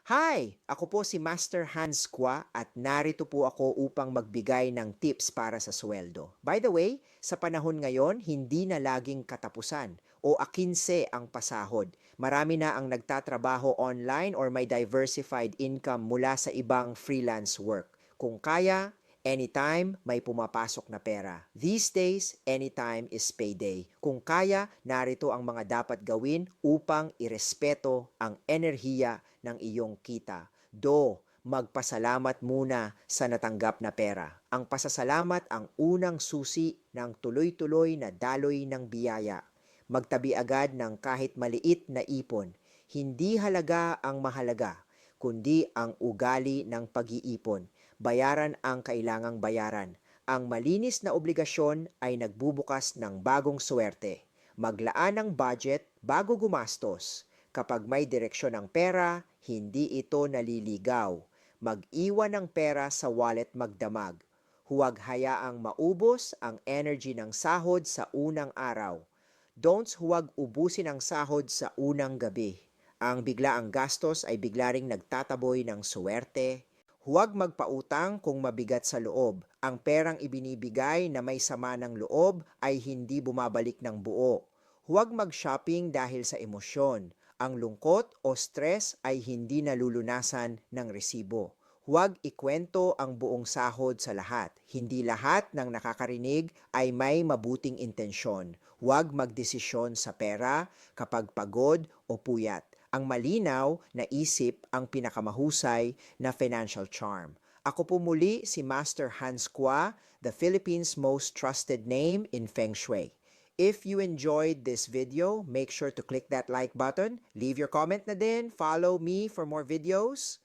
Hi! Ako po si Master Hans Kwa at narito po ako upang magbigay ng tips para sa sweldo. By the way, sa panahon ngayon, hindi na laging katapusan o akinse ang pasahod. Marami na ang nagtatrabaho online or may diversified income mula sa ibang freelance work. Kung kaya, anytime may pumapasok na pera. These days, anytime is payday. Kung kaya, narito ang mga dapat gawin upang irespeto ang enerhiya ng iyong kita. Magpasalamat muna sa natanggap na pera. Ang pasasalamat ang unang susi ng tuloy-tuloy na daloy ng biyaya. Magtabi agad ng kahit maliit na ipon. Hindi halaga ang mahalaga, kundi ang ugali ng pag-iipon. Bayaran ang kailangang bayaran. Ang malinis na obligasyon ay nagbubukas ng bagong swerte. Maglaan ng budget bago gumastos. Kapag may direksyon ng pera, hindi ito naliligaw. Mag-iwan ng pera sa wallet magdamag. Huwag hayaang maubos ang energy ng sahod sa unang araw. Don'ts huwag ubusin ang sahod sa unang gabi. Ang biglaang gastos ay bigla ring nagtataboy ng suwerte. Huwag magpautang kung mabigat sa loob. Ang perang ibinibigay na may sama ng loob ay hindi bumabalik ng buo. Huwag mag-shopping dahil sa emosyon. Ang lungkot o stress ay hindi nalulunasan ng resibo. Huwag ikwento ang buong sahod sa lahat. Hindi lahat ng nakakarinig ay may mabuting intensyon. Huwag magdesisyon sa pera kapag pagod o puyat. Ang malinaw na isip ang pinakamahusay na financial charm. Ako po muli si Master Hans Kwa, the Philippines' most trusted name in Feng Shui. If you enjoyed this video, make sure to click that like button, leave your comment na din, follow me for more videos.